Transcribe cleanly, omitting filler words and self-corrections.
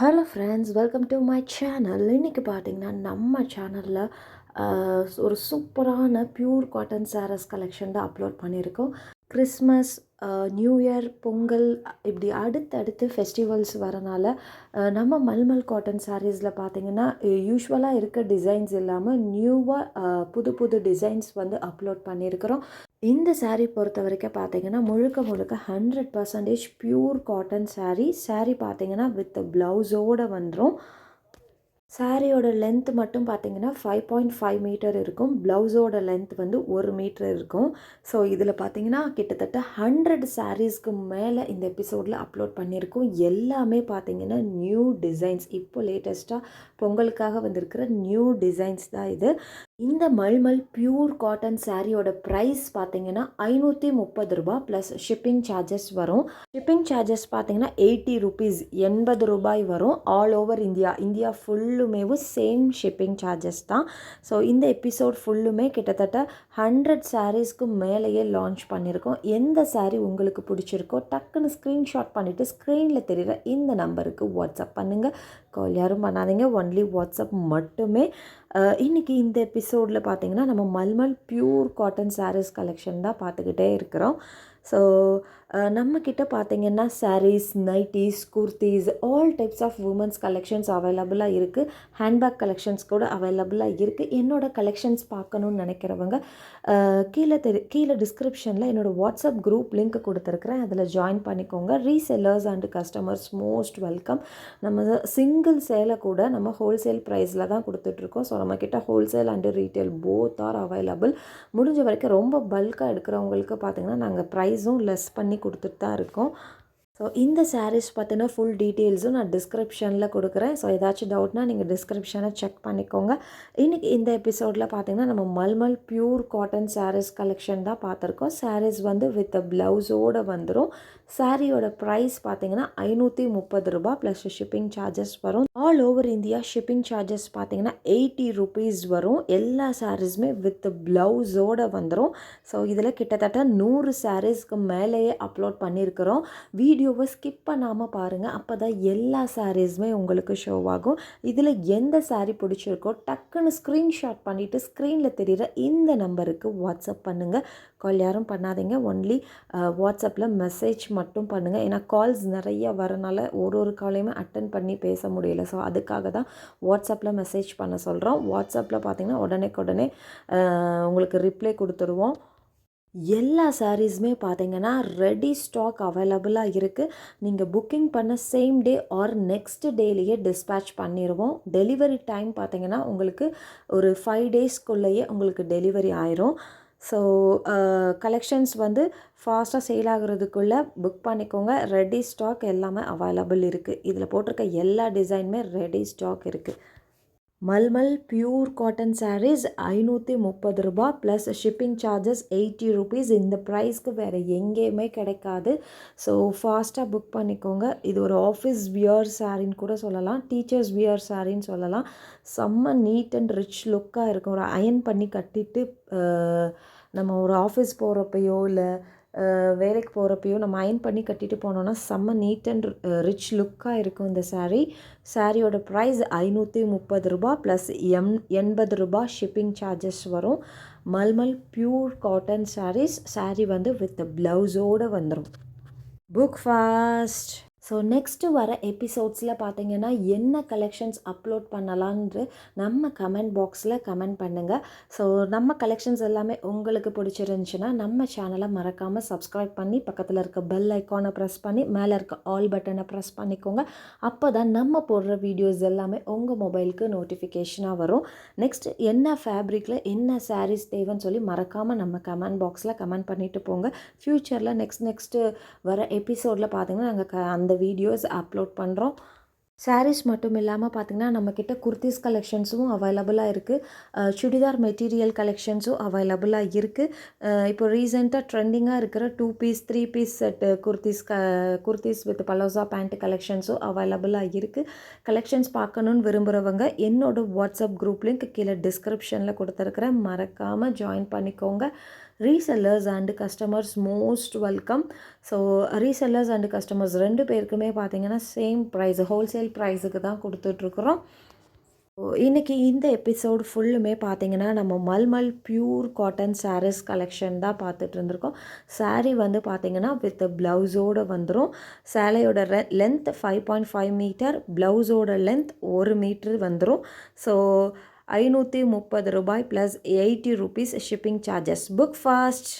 Hello friends, welcome to my channel. இன்றைக்கி பார்த்தீங்கன்னா நம்ம சேனலில் ஒரு சூப்பரான பியூர் காட்டன் சாரீஸ் கலெக்ஷன் தான் அப்லோட் பண்ணியிருக்கோம். கிறிஸ்மஸ், நியூ இயர், பொங்கல் இப்படி அடுத்தடுத்து ஃபெஸ்டிவல்ஸ் வரனால நம்ம மல்மல் காட்டன் சாரீஸில் பார்த்தீங்கன்னா யூஸ்வலாக இருக்க டிசைன்ஸ் இல்லாமல் நியூவாக புது புது டிசைன்ஸ் வந்து அப்லோட் பண்ணியிருக்கிறோம். இந்த சாரீ பொறுத்த வரைக்கும் பார்த்தீங்கன்னா முழுக்க முழுக்க 100% பியூர் காட்டன் சாரீ பார்த்தீங்கன்னா வித் ப்ளவுஸோடு வந்துடும். சாரியோட லென்த் மட்டும் பார்த்தீங்கன்னா 5.5 மீட்டர் இருக்கும். ப்ளவுஸோட லென்த் வந்து 1 மீட்டர் இருக்கும். ஸோ இதில் பார்த்தீங்கன்னா கிட்டத்தட்ட 100 சாரீஸ்க்கு மேலே இந்த எபிசோடில் அப்லோட் பண்ணியிருக்கோம். எல்லாமே பார்த்தீங்கன்னா நியூ டிசைன்ஸ், இப்போ லேட்டஸ்ட்டாக பொங்கலுக்காக வந்திருக்கிற நியூ டிசைன்ஸ் தான் இது. இந்த மல்மல் பியூர் காட்டன் சாரியோட ப்ரைஸ் பார்த்தீங்கன்னா 530 ரூபா ப்ளஸ் ஷிப்பிங் சார்ஜஸ் வரும். ஷிப்பிங் சார்ஜஸ் பார்த்தீங்கன்னா 80 ருபீஸ், 80 ரூபாய் வரும். ஆல் ஓவர் இந்தியா ஃபுல்லுமேவும் சேம் ஷிப்பிங் சார்ஜஸ் தான். ஸோ இந்த எபிசோட் ஃபுல்லுமே கிட்டத்தட்ட 100 சாரீஸ்க்கு மேலேயே லான்ச் பண்ணியிருக்கோம். எந்த சாரீ உங்களுக்கு பிடிச்சிருக்கோ டக்குன்னு ஸ்க்ரீன்ஷாட் பண்ணிவிட்டு ஸ்க்ரீனில் தெரிகிற இந்த நம்பருக்கு வாட்ஸ்அப் பண்ணுங்கள். கால் யாரும் பண்ணாதீங்க, ஒன்லி வாட்ஸ்அப் மட்டுமே. இன்றைக்கி இந்த எபிசோடில் பார்த்தீங்கன்னா நம்ம mulmul pure cotton saris collection தான் பார்த்துக்கிட்டே இருக்கிறோம். ஸோ நம்மக்கிட்ட பார்த்தீங்கன்னா saris, nighties, kurtis, all types of women's collections அவைலபிளாக இருக்குது. ஹேண்ட்பேக் கலெக்ஷன்ஸ் கூட அவைலபிளாக இருக்குது. என்னோடய கலெக்ஷன்ஸ் பார்க்கணுன்னு நினைக்கிறவங்க கீழே டிஸ்கிரிப்ஷனில் என்னோடய வாட்ஸ்அப் குரூப் லிங்க் கொடுத்துருக்குறேன், அதில் ஜாயின் பண்ணிக்கோங்க. Resellers and customers most welcome. நம்ம சிங்கிள் சேலை கூட நம்ம ஹோல்சேல் ப்ரைஸில் தான் கொடுத்துட்ருக்கோம். ஸோ நம்மக்கிட்ட wholesale and retail both are available. முடிஞ்ச வரைக்கும் ரொம்ப பல்காக எடுக்கிறவங்களுக்கு பார்த்திங்கன்னா நாங்கள் ப்ரைஸும் லெஸ் பண்ணி கொடுத்துட்டு தான் இருக்கோம். ஸோ இந்த சாரீஸ் பற்றின ஃபுல் டீட்டெயில்ஸும் நான் டிஸ்கிரிப்ஷனில் கொடுக்குறேன். ஸோ ஏதாச்சும் டவுட்னா நீங்கள் டிஸ்கிரிப்ஷனை செக் பண்ணிக்கோங்க. இன்றைக்கி இந்த எபிசோடில் பார்த்திங்கன்னா நம்ம mulmul pure cotton saris collection தான் பார்த்துருக்கோம். சாரீஸ் வந்து வித் ப்ளவுஸோடு வந்துடும். சாரியோட ப்ரைஸ் பார்த்திங்கன்னா 530 ரூபா ப்ளஸ் ஷிப்பிங் சார்ஜஸ் வரும். All over India shipping charges பார்த்திங்கன்னா 80 ருபீஸ் வரும். எல்லா சாரீஸுமே வித் ப்ளவுஸோடு வந்துடும். ஸோ இதில் கிட்டத்தட்ட 100 சாரீஸ்க்கு மேலேயே அப்லோட் பண்ணியிருக்கிறோம். வீடியோவை ஸ்கிப் பண்ணாமல் பாருங்கள், அப்போ தான் எல்லா சாரீஸுமே உங்களுக்கு ஷோ ஆகும். இதில் எந்த சாரீ பிடிச்சிருக்கோ டக்குன்னு ஸ்க்ரீன்ஷாட் பண்ணிவிட்டு ஸ்க்ரீனில் தெரிகிற இந்த நம்பருக்கு வாட்ஸ்அப் பண்ணுங்கள். கால் யாரும் பண்ணாதீங்க, ஒன்லி வாட்ஸ்அப்பில் மெசேஜ் மட்டும் பண்ணுங்கள். ஏன்னா கால்ஸ் நிறைய வரனால ஒரு காலையுமே அட்டன் பண்ணி பேச முடியல. ஸோ அதுக்காக தான் வாட்ஸ்அப்பில் மெசேஜ் பண்ண சொல்கிறோம். வாட்ஸ்அப்பில் பார்த்திங்கன்னா உடனே உங்களுக்கு ரிப்ளை கொடுத்துருவோம். எல்லா சாரீஸுமே பார்த்தீங்கன்னா ரெடி ஸ்டாக் அவைலபிளாக இருக்குது. நீங்கள் புக்கிங் பண்ண சேம் டே ஆர் நெக்ஸ்ட் டேலேயே டிஸ்பேட்ச் பண்ணிடுவோம். டெலிவரி டைம் பார்த்தீங்கன்னா உங்களுக்கு ஒரு 5 டேஸ்க்குள்ளேயே உங்களுக்கு டெலிவரி ஆயிரும். ஸோ கலெக்ஷன்ஸ் வந்து ஃபாஸ்ட்டாக சேல் ஆகுறதுக்குள்ளே புக் பண்ணிக்கோங்க. ரெடி ஸ்டாக் எல்லாமே அவைலபிள் இருக்குது. இதில் போட்டிருக்க எல்லா டிசைனுமே ரெடி ஸ்டாக் இருக்குது. மல்மல் பியூர் காட்டன் சாரீஸ் 530 ரூபா ப்ளஸ் ஷிப்பிங் சார்ஜஸ் 80 ருபீஸ். இந்த ப்ரைஸ்க்கு வேறு எங்கேயுமே கிடைக்காது. ஸோ ஃபாஸ்ட்டாக புக் பண்ணிக்கோங்க. இது ஒரு ஆஃபீஸ் வியர் சாரின்னு கூட சொல்லலாம், டீச்சர்ஸ் வியர் சாரின்னு சொல்லலாம். செம்ம நீட் அண்ட் ரிச் லுக்காக இருக்கும். ஒரு அயன் பண்ணி கட்டிட்டு நம்ம ஒரு ஆஃபீஸ் போகிறப்பையோ இல்லை வேலைக்கு போகிறப்பையோ நம்ம அயன் பண்ணி கட்டிட்டு போனோன்னா செம்ம நீட் அண்ட் ரிச் லுக்காக இருக்கும் இந்த சாரியோட ப்ரைஸ் 530 ரூபா ப்ளஸ் 80 ரூபா ஷிப்பிங் சார்ஜஸ் வரும். மல்மல் பியூர் காட்டன் சாரீ வந்து வித் ப்ளவுஸோடு வந்துடும். Book fast. ஸோ நெக்ஸ்ட்டு வர எபிசோட்ஸில் பார்த்தீங்கன்னா என்ன கலெக்ஷன்ஸ் அப்லோட் பண்ணலான்னு நம்ம கமெண்ட் பாக்ஸில் கமெண்ட் பண்ணுங்கள். ஸோ நம்ம கலெக்ஷன்ஸ் எல்லாமே உங்களுக்கு பிடிச்சிருந்துச்சுன்னா நம்ம சேனலை மறக்காமல் சப்ஸ்கிரைப் பண்ணி பக்கத்தில் இருக்க பெல் ஐக்கானை ப்ரெஸ் பண்ணி மேலே இருக்க ஆல் பட்டனை ப்ரெஸ் பண்ணிக்கோங்க. அப்போ தான் நம்ம போடுற வீடியோஸ் எல்லாமே உங்கள் மொபைலுக்கு நோட்டிஃபிகேஷனாக வரும். நெக்ஸ்ட் என்ன ஃபேப்ரிக்கில் என்ன சாரீஸ் தேவைன்னு சொல்லி மறக்காமல் நம்ம கமெண்ட் பாக்ஸில் கமெண்ட் பண்ணிவிட்டு போங்க. ஃப்யூச்சரில் நெக்ஸ்ட்டு வர எபிசோடில் பார்த்தீங்கன்னா நாங்கள் அந்த வீடியோஸ் அப்லோட் பண்ணுறோம். சாரீஸ் மட்டும் இல்லாமல் பார்த்திங்கன்னா நம்மக்கிட்ட குர்த்திஸ் கலெக்ஷன்ஸும் அவைலபிளாக இருக்குது. சுடிதார் மெட்டீரியல் கலெக்ஷன்ஸும் அவைலபிளாக இருக்குது. இப்போ ரீசெண்டாக ட்ரெண்டிங்காக இருக்கிற 2 piece 3 piece set kurtis with palazzo pant கலெக்ஷன்ஸும் அவைலபிளாக இருக்குது. கலெக்ஷன்ஸ் பார்க்கணுன்னு விரும்புகிறவங்க என்னோடய வாட்ஸ்அப் குரூப் லிங்க் கீழே டிஸ்கிரிப்ஷனில் கொடுத்துருக்குறேன், மறக்காமல் ஜாயின் பண்ணிக்கோங்க. Resellers and customers most welcome. So resellers and customers 2 பேருக்குமே பார்த்தீங்கன்னா சேம் ப்ரைஸ், ஹோல்சேல் ப்ரைஸுக்கு தான் கொடுத்துட்ருக்குறோம். இன்றைக்கி இந்த எபிசோடு ஃபுல்லுமே பார்த்தீங்கன்னா நம்ம mulmul pure cotton saris collection தான் பார்த்துட்டு இருந்திருக்கோம். சாரீ வந்து பார்த்தீங்கன்னா வித் ப்ளவுஸோடு வந்துடும். சேலையோட லென்த் 5.5 மீட்டர், ப்ளவுஸோட லென்த் 1 மீட்ரு வந்துடும். So ₹530 plus ₹80 shipping charges. Book fast.